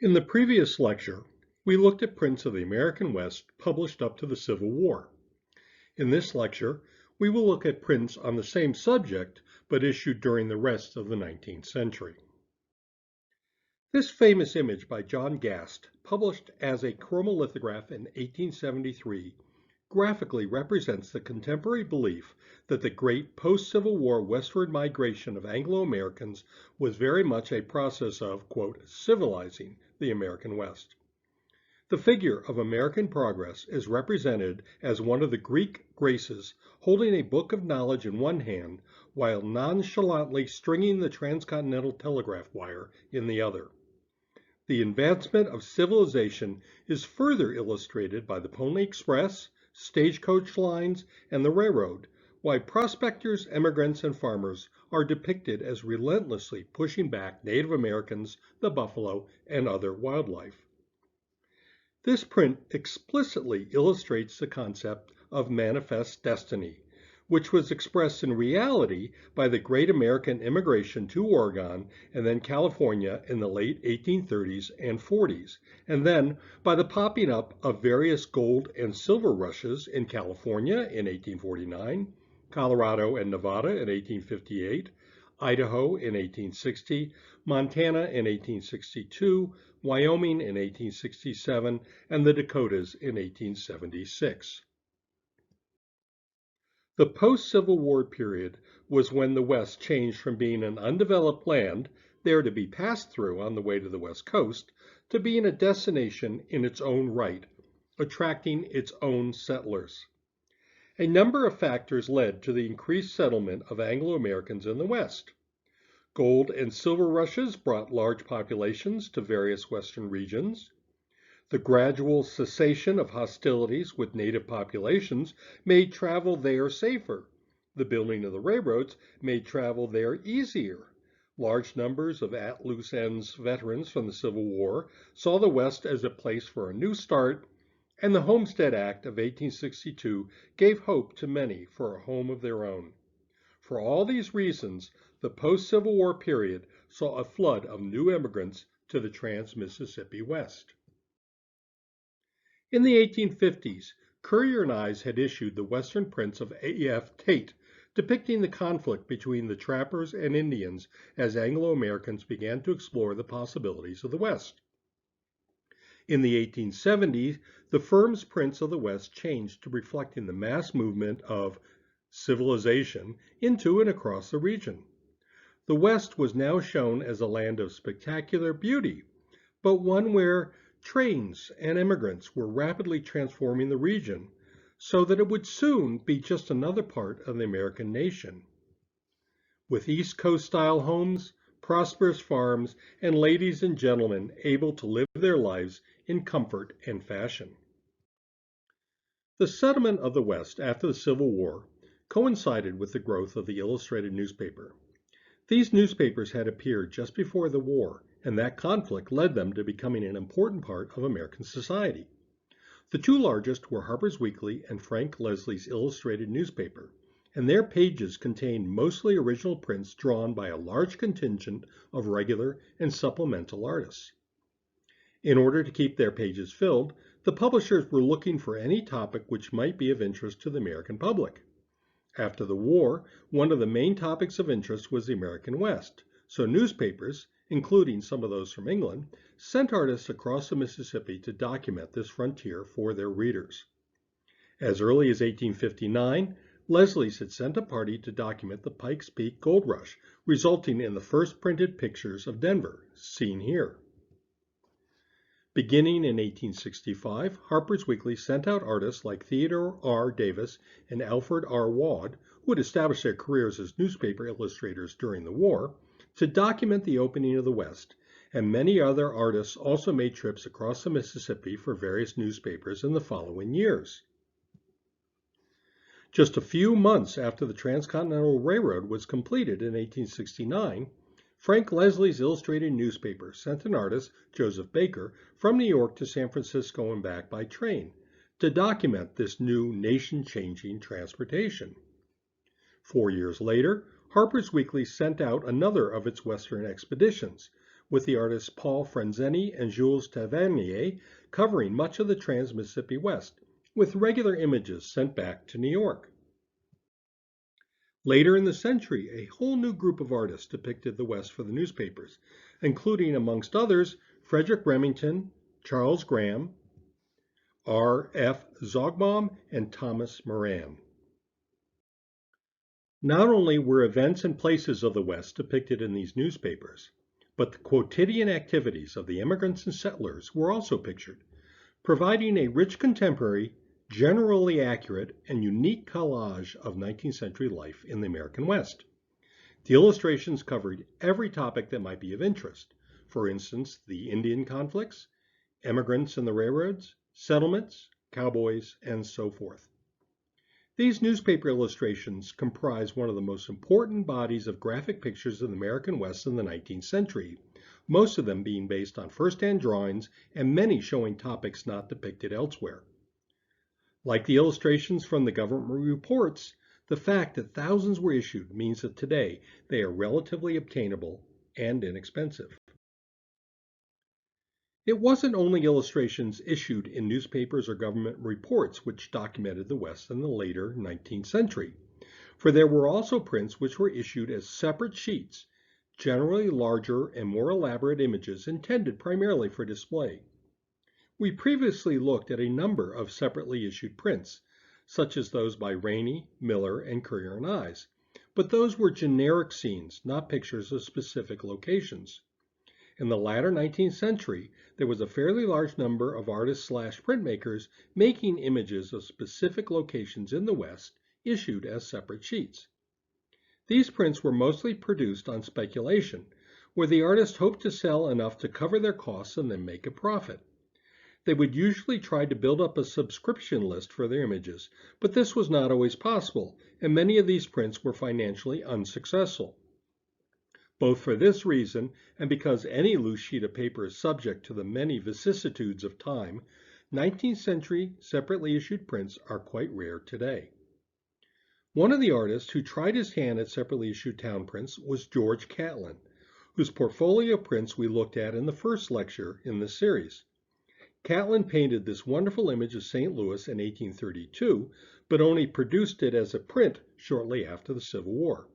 In the previous lecture, we looked at prints of the American West published up to the Civil War. In this lecture, we will look at prints on the same subject, but issued during the rest of the 19th century. This famous image by John Gast, published as a chromolithograph in 1873, graphically represents the contemporary belief that the great post-Civil War westward migration of Anglo-Americans was very much a process of, quote, civilizing the American West. The figure of American progress is represented as one of the Greek Graces holding a book of knowledge in one hand while nonchalantly stringing the transcontinental telegraph wire in the other. The advancement of civilization is further illustrated by the Pony Express, stagecoach lines, and the railroad, while prospectors, immigrants, and farmers are depicted as relentlessly pushing back Native Americans, the buffalo, and other wildlife. This print explicitly illustrates the concept of manifest destiny, which was expressed in reality by the great American immigration to Oregon and then California in the late 1830s and 40s, and then by the popping up of various gold and silver rushes in California in 1849, Colorado and Nevada in 1858, Idaho in 1860, Montana in 1862, Wyoming in 1867, and the Dakotas in 1876. The post-Civil War period was when the West changed from being an undeveloped land, there to be passed through on the way to the West Coast, to being a destination in its own right, attracting its own settlers. A number of factors led to the increased settlement of Anglo-Americans in the West. Gold and silver rushes brought large populations to various western regions. The gradual cessation of hostilities with native populations made travel there safer. The building of the railroads made travel there easier. Large numbers of at-loose ends veterans from the Civil War saw the West as a place for a new start, and the Homestead Act of 1862 gave hope to many for a home of their own. For all these reasons, the post-Civil War period saw a flood of new immigrants to the trans-Mississippi West. In the 1850s, Currier and Ives had issued the Western prints of A.F. Tate, depicting the conflict between the trappers and Indians as Anglo-Americans began to explore the possibilities of the West. In the 1870s, the firm's prints of the West changed to reflecting the mass movement of civilization into and across the region. The West was now shown as a land of spectacular beauty, but one where trains and immigrants were rapidly transforming the region so that it would soon be just another part of the American nation. With East Coast style homes, prosperous farms, and ladies and gentlemen able to live their lives in comfort and fashion. The settlement of the West after the Civil War coincided with the growth of the illustrated newspaper. These newspapers had appeared just before the war, and that conflict led them to becoming an important part of American society. The two largest were Harper's Weekly and Frank Leslie's illustrated newspaper, and their pages contained mostly original prints drawn by a large contingent of regular and supplemental artists. In order to keep their pages filled, the publishers were looking for any topic which might be of interest to the American public. After the war, one of the main topics of interest was the American West, so newspapers, including some of those from England, sent artists across the Mississippi to document this frontier for their readers. As early as 1859, Leslie's had sent a party to document the Pikes Peak Gold Rush, resulting in the first printed pictures of Denver, seen here. Beginning in 1865, Harper's Weekly sent out artists like Theodore R. Davis and Alfred R. Waud, who had established their careers as newspaper illustrators during the war, to document the opening of the West, and many other artists also made trips across the Mississippi for various newspapers in the following years. Just a few months after the Transcontinental Railroad was completed in 1869, Frank Leslie's illustrated newspaper sent an artist, Joseph Baker, from New York to San Francisco and back by train to document this new nation-changing transportation. 4 years later, Harper's Weekly sent out another of its Western expeditions, with the artists Paul Franzeni and Jules Tavernier covering much of the Trans-Mississippi West, with regular images sent back to New York. Later in the century, a whole new group of artists depicted the West for the newspapers, including, amongst others, Frederic Remington, Charles Graham, R. F. Zogbaum, and Thomas Moran. Not only were events and places of the West depicted in these newspapers, but the quotidian activities of the immigrants and settlers were also pictured, providing a rich contemporary, generally accurate, and unique collage of 19th century life in the American West. The illustrations covered every topic that might be of interest. For instance, the Indian conflicts, immigrants and the railroads, settlements, cowboys, and so forth. These newspaper illustrations comprise one of the most important bodies of graphic pictures in the American West in the 19th century, most of them being based on first-hand drawings and many showing topics not depicted elsewhere. Like the illustrations from the government reports, the fact that thousands were issued means that today they are relatively obtainable and inexpensive. It wasn't only illustrations issued in newspapers or government reports which documented the West in the later 19th century, for there were also prints which were issued as separate sheets, generally larger and more elaborate images intended primarily for display. We previously looked at a number of separately issued prints, such as those by Rainey, Miller, and Currier and Ives, but those were generic scenes, not pictures of specific locations. In the latter 19th century, there was a fairly large number of artists/printmakers making images of specific locations in the West issued as separate sheets. These prints were mostly produced on speculation, where the artist hoped to sell enough to cover their costs and then make a profit. They would usually try to build up a subscription list for their images, but this was not always possible, and many of these prints were financially unsuccessful. Both for this reason and because any loose sheet of paper is subject to the many vicissitudes of time, 19th century separately issued prints are quite rare today. One of the artists who tried his hand at separately issued town prints was George Catlin, whose portfolio prints we looked at in the first lecture in this series. Catlin painted this wonderful image of St. Louis in 1832, but only produced it as a print shortly after the Civil War.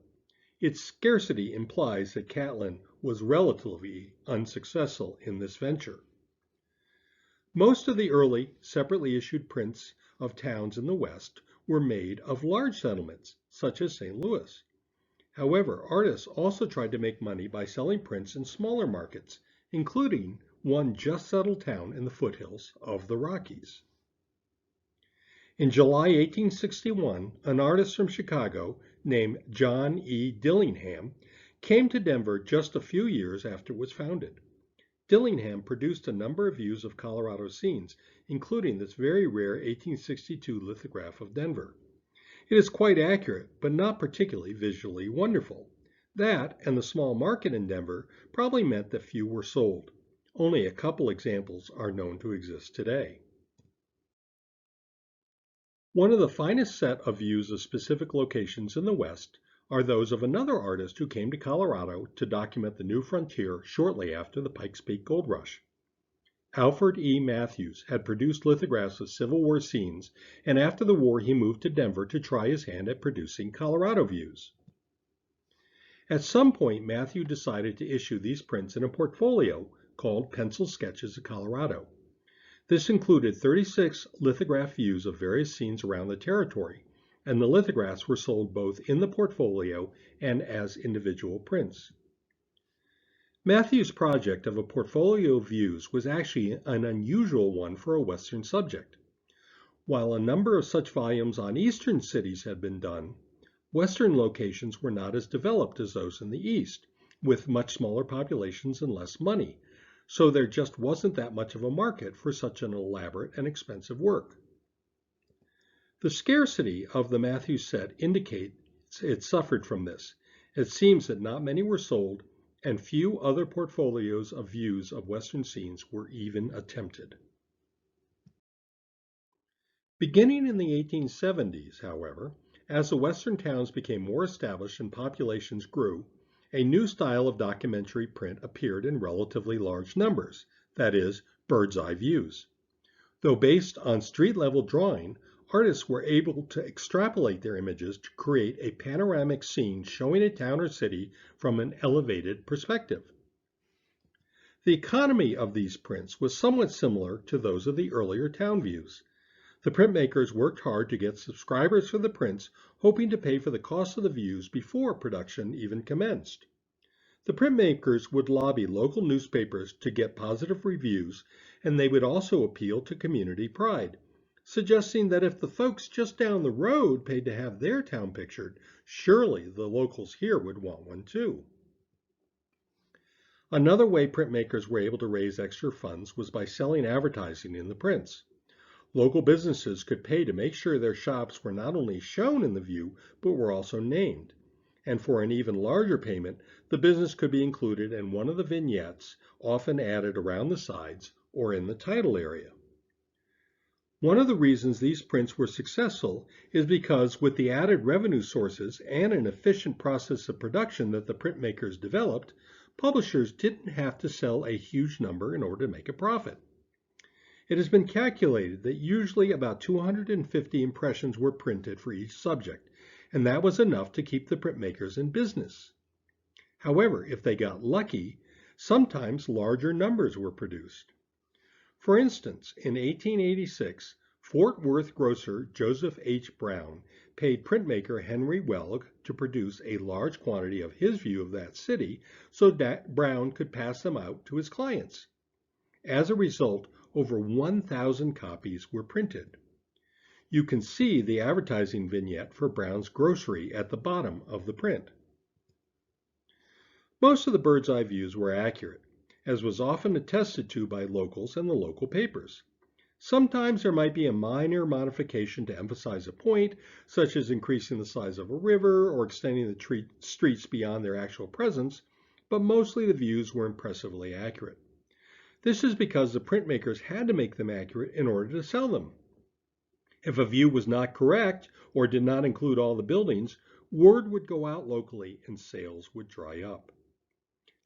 Its scarcity implies that Catlin was relatively unsuccessful in this venture. Most of the early separately issued prints of towns in the West were made of large settlements, such as St. Louis. However, artists also tried to make money by selling prints in smaller markets, including one just settled town in the foothills of the Rockies. In July 1861, an artist from Chicago named John E. Dillingham came to Denver just a few years after it was founded. Dillingham produced a number of views of Colorado scenes, including this very rare 1862 lithograph of Denver. It is quite accurate, but not particularly visually wonderful. That, and the small market in Denver, probably meant that few were sold. Only a couple examples are known to exist today. One of the finest set of views of specific locations in the West are those of another artist who came to Colorado to document the new frontier shortly after the Pikes Peak Gold Rush. Alfred E. Matthews had produced lithographs of Civil War scenes, and after the war he moved to Denver to try his hand at producing Colorado views. At some point, Matthew decided to issue these prints in a portfolio called Pencil Sketches of Colorado. This included 36 lithograph views of various scenes around the territory, and the lithographs were sold both in the portfolio and as individual prints. Matthew's project of a portfolio of views was actually an unusual one for a Western subject. While a number of such volumes on Eastern cities had been done, Western locations were not as developed as those in the East, with much smaller populations and less money, so there just wasn't that much of a market for such an elaborate and expensive work. The scarcity of the Matthews set indicates it suffered from this. It seems that not many were sold, and few other portfolios of views of Western scenes were even attempted. Beginning in the 1870s, however, as the Western towns became more established and populations grew, a new style of documentary print appeared in relatively large numbers, that is, bird's eye views. Though based on street-level drawing, artists were able to extrapolate their images to create a panoramic scene showing a town or city from an elevated perspective. The economy of these prints was somewhat similar to those of the earlier town views. The printmakers worked hard to get subscribers for the prints, hoping to pay for the cost of the views before production even commenced. The printmakers would lobby local newspapers to get positive reviews, and they would also appeal to community pride, suggesting that if the folks just down the road paid to have their town pictured, surely the locals here would want one too. Another way printmakers were able to raise extra funds was by selling advertising in the prints. Local businesses could pay to make sure their shops were not only shown in the view, but were also named. And for an even larger payment, the business could be included in one of the vignettes, often added around the sides or in the title area. One of the reasons these prints were successful is because with the added revenue sources and an efficient process of production that the printmakers developed, publishers didn't have to sell a huge number in order to make a profit. It has been calculated that usually about 250 impressions were printed for each subject, and that was enough to keep the printmakers in business. However, if they got lucky, sometimes larger numbers were produced. For instance, in 1886, Fort Worth grocer Joseph H. Brown paid printmaker Henry Welg to produce a large quantity of his view of that city so that Brown could pass them out to his clients. As a result, over 1,000 copies were printed. You can see the advertising vignette for Brown's Grocery at the bottom of the print. Most of the bird's eye views were accurate, as was often attested to by locals and the local papers. Sometimes there might be a minor modification to emphasize a point, such as increasing the size of a river or extending the streets beyond their actual presence, but mostly the views were impressively accurate. This is because the printmakers had to make them accurate in order to sell them. If a view was not correct or did not include all the buildings, word would go out locally and sales would dry up.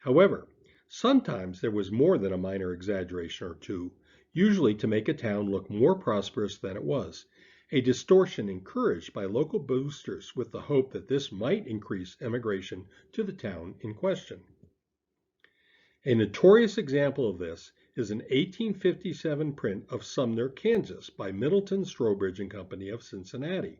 However, sometimes there was more than a minor exaggeration or two, usually to make a town look more prosperous than it was, a distortion encouraged by local boosters with the hope that this might increase immigration to the town in question. A notorious example of this is an 1857 print of Sumner, Kansas by Middleton, Strobridge and Company of Cincinnati.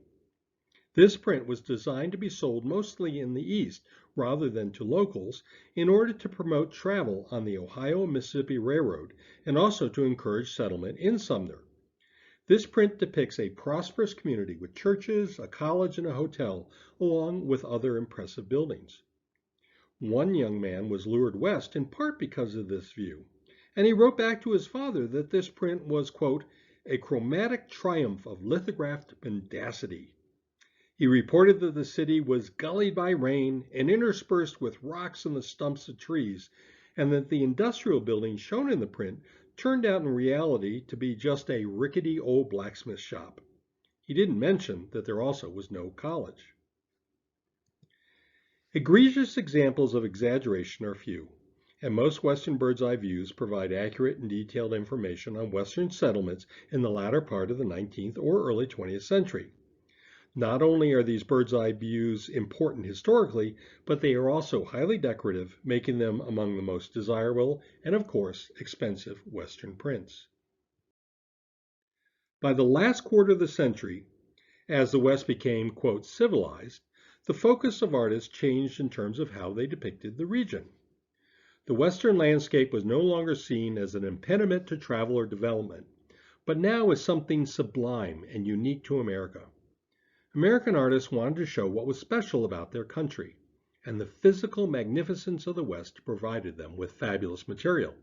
This print was designed to be sold mostly in the East rather than to locals in order to promote travel on the Ohio and Mississippi Railroad and also to encourage settlement in Sumner. This print depicts a prosperous community with churches, a college, and a hotel, along with other impressive buildings. One young man was lured west in part because of this view, and he wrote back to his father that this print was, quote, a chromatic triumph of lithographed mendacity. He reported that the city was gullied by rain and interspersed with rocks and the stumps of trees, and that the industrial building shown in the print turned out in reality to be just a rickety old blacksmith shop. He didn't mention that there also was no college. Egregious examples of exaggeration are few, and most Western bird's eye views provide accurate and detailed information on Western settlements in the latter part of the 19th or early 20th century. Not only are these bird's eye views important historically, but they are also highly decorative, making them among the most desirable and, of course, expensive Western prints. By the last quarter of the century, as the West became, quote, civilized, the focus of artists changed in terms of how they depicted the region. The Western landscape was no longer seen as an impediment to travel or development, but now as something sublime and unique to America. American artists wanted to show what was special about their country, and the physical magnificence of the West provided them with fabulous material.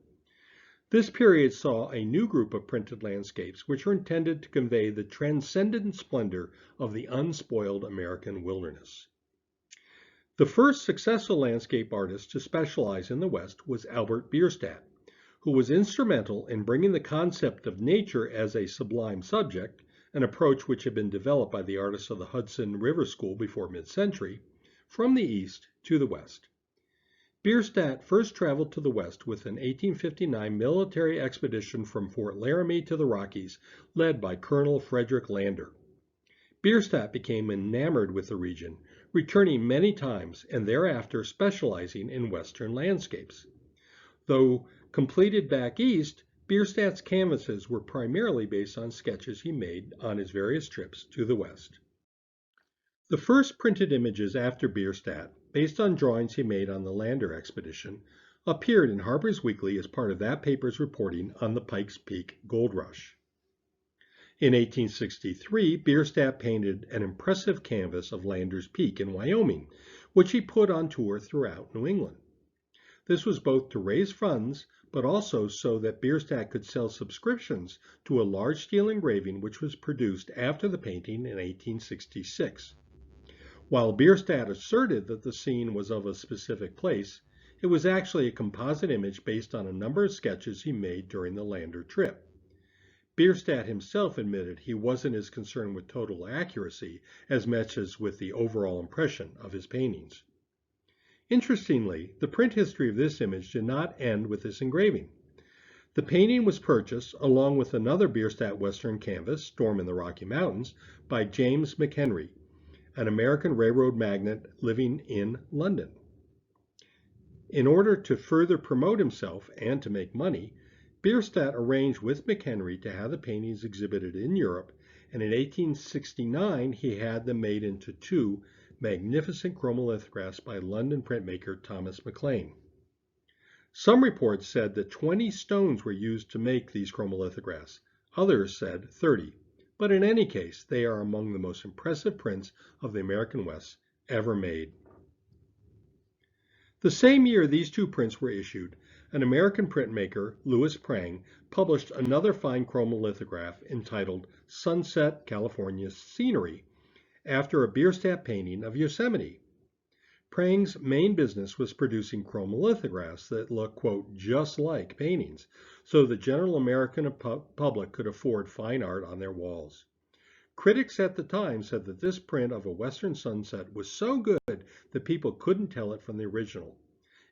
This period saw a new group of printed landscapes which were intended to convey the transcendent splendor of the unspoiled American wilderness. The first successful landscape artist to specialize in the West was Albert Bierstadt, who was instrumental in bringing the concept of nature as a sublime subject, an approach which had been developed by the artists of the Hudson River School before mid-century, from the East to the West. Bierstadt first traveled to the west with an 1859 military expedition from Fort Laramie to the Rockies, led by Colonel Frederick Lander. Bierstadt became enamored with the region, returning many times and thereafter specializing in western landscapes. Though completed back east, Bierstadt's canvases were primarily based on sketches he made on his various trips to the west. The first printed images after Bierstadt, based on drawings he made on the Lander expedition, appeared in Harper's Weekly as part of that paper's reporting on the Pikes Peak gold rush. In 1863, Bierstadt painted an impressive canvas of Lander's Peak in Wyoming, which he put on tour throughout New England. This was both to raise funds, but also so that Bierstadt could sell subscriptions to a large steel engraving which was produced after the painting in 1866. While Bierstadt asserted that the scene was of a specific place, it was actually a composite image based on a number of sketches he made during the Lander trip. Bierstadt himself admitted he wasn't as concerned with total accuracy as much as with the overall impression of his paintings. Interestingly, the print history of this image did not end with this engraving. The painting was purchased, along with another Bierstadt Western canvas, Storm in the Rocky Mountains, by James McHenry, an American railroad magnate living in London. In order to further promote himself and to make money, Bierstadt arranged with McHenry to have the paintings exhibited in Europe, and in 1869 he had them made into two magnificent chromolithographs by London printmaker Thomas MacLean. Some reports said that 20 stones were used to make these chromolithographs. Others said 30. But in any case, they are among the most impressive prints of the American West ever made. The same year these two prints were issued, an American printmaker, Louis Prang, published another fine chromolithograph entitled Sunset California Scenery, after a Bierstadt painting of Yosemite. Prang's main business was producing chromolithographs that looked, quote, just like paintings, so the general American public could afford fine art on their walls. Critics at the time said that this print of a western sunset was so good that people couldn't tell it from the original.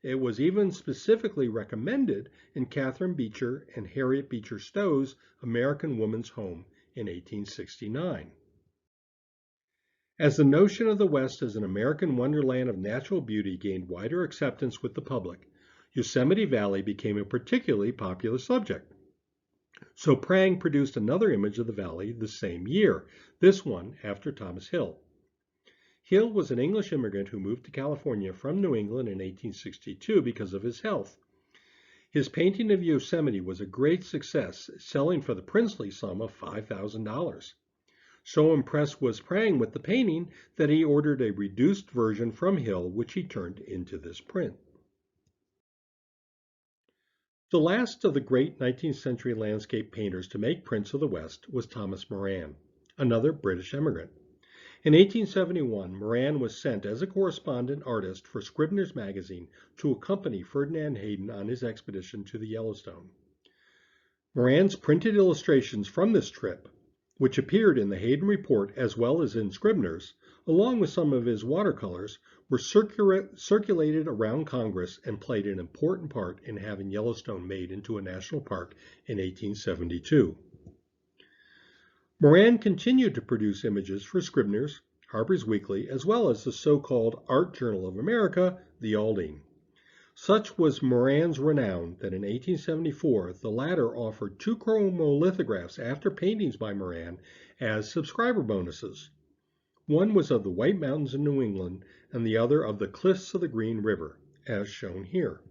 It was even specifically recommended in Catherine Beecher and Harriet Beecher Stowe's American Woman's Home in 1869. As the notion of the West as an American wonderland of natural beauty gained wider acceptance with the public, Yosemite Valley became a particularly popular subject. So Prang produced another image of the valley the same year, this one after Thomas Hill. Hill was an English immigrant who moved to California from New England in 1862 because of his health. His painting of Yosemite was a great success, selling for the princely sum of $5,000. So impressed was Prang with the painting that he ordered a reduced version from Hill, which he turned into this print. The last of the great 19th century landscape painters to make prints of the West was Thomas Moran, another British immigrant. In 1871, Moran was sent as a correspondent artist for Scribner's magazine to accompany Ferdinand Hayden on his expedition to the Yellowstone. Moran's printed illustrations from this trip, which appeared in the Hayden Report as well as in Scribner's, along with some of his watercolors, were circulated around Congress and played an important part in having Yellowstone made into a national park in 1872. Moran continued to produce images for Scribner's, Harper's Weekly, as well as the so-called Art Journal of America, the Aldine. Such was Moran's renown that in 1874 the latter offered 2 chromolithographs after paintings by Moran as subscriber bonuses. One was of the White Mountains in New England and the other of the cliffs of the Green River, as shown here.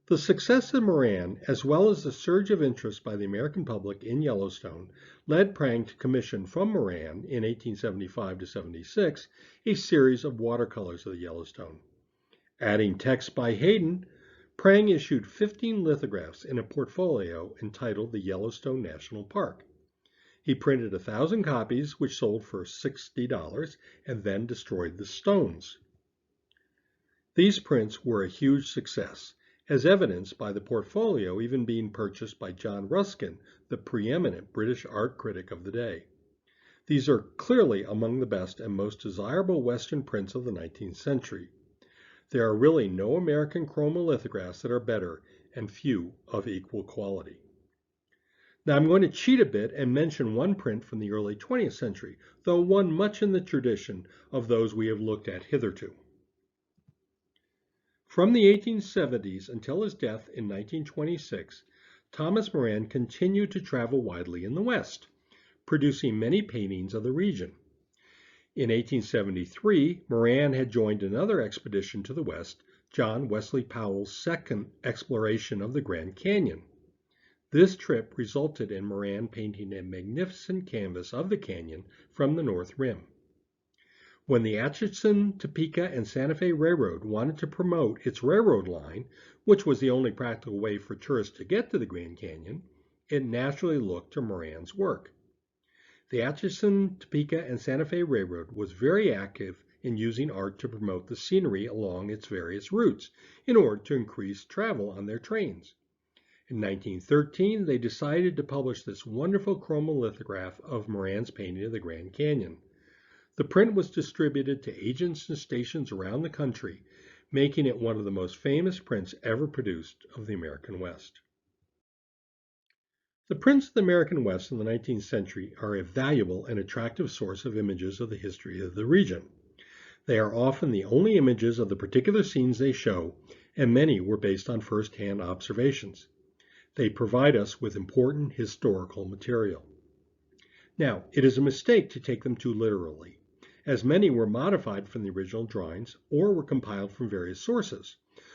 The success of Moran, as well as the surge of interest by the American public in Yellowstone, led Prang to commission from Moran in 1875-76 a series of watercolors of the Yellowstone. Adding text by Hayden, Prang issued 15 lithographs in a portfolio entitled the Yellowstone National Park. He printed 1,000 copies, which sold for $60, and then destroyed the stones. These prints were a huge success, as evidenced by the portfolio even being purchased by John Ruskin, the preeminent British art critic of the day. These are clearly among the best and most desirable Western prints of the 19th century. There are really no American chromolithographs that are better, and few of equal quality. Now I'm going to cheat a bit and mention one print from the early 20th century, though one much in the tradition of those we have looked at hitherto. From the 1870s until his death in 1926, Thomas Moran continued to travel widely in the West, producing many paintings of the region. In 1873, Moran had joined another expedition to the West, John Wesley Powell's second exploration of the Grand Canyon. This trip resulted in Moran painting a magnificent canvas of the canyon from the North Rim. When the Atchison, Topeka, and Santa Fe Railroad wanted to promote its railroad line, which was the only practical way for tourists to get to the Grand Canyon, it naturally looked to Moran's work. The Atchison, Topeka, and Santa Fe Railroad was very active in using art to promote the scenery along its various routes in order to increase travel on their trains. In 1913, they decided to publish this wonderful chromolithograph of Moran's painting of the Grand Canyon. The print was distributed to agents and stations around the country, making it one of the most famous prints ever produced of the American West. The prints of the American West in the 19th century are a valuable and attractive source of images of the history of the region. They are often the only images of the particular scenes they show, and many were based on first-hand observations. They provide us with important historical material. Now, it is a mistake to take them too literally, as many were modified from the original drawings or were compiled from various sources,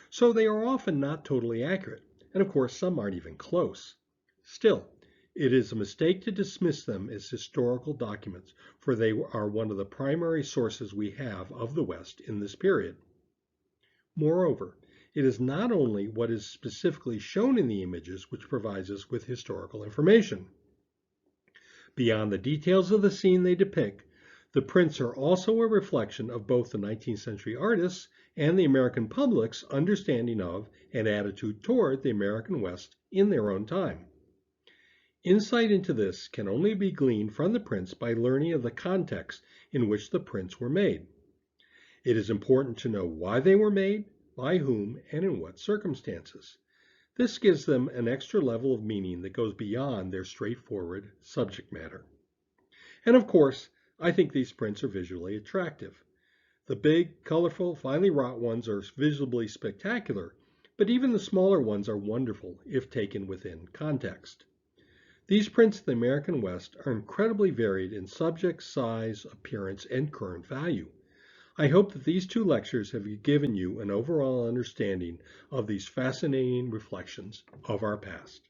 so they are often not totally accurate, and of course some aren't even close. Still, it is a mistake to dismiss them as historical documents, for they are one of the primary sources we have of the West in this period. Moreover, it is not only what is specifically shown in the images which provides us with historical information. Beyond the details of the scene they depict, the prints are also a reflection of both the 19th century artists and the American public's understanding of and attitude toward the American West in their own time. Insight into this can only be gleaned from the prints by learning of the context in which the prints were made. It is important to know why they were made, by whom, and in what circumstances. This gives them an extra level of meaning that goes beyond their straightforward subject matter. And of course, I think these prints are visually attractive. The big, colorful, finely wrought ones are visibly spectacular, but even the smaller ones are wonderful if taken within context. These prints of the American West are incredibly varied in subject, size, appearance, and current value. I hope that these two lectures have given you an overall understanding of these fascinating reflections of our past.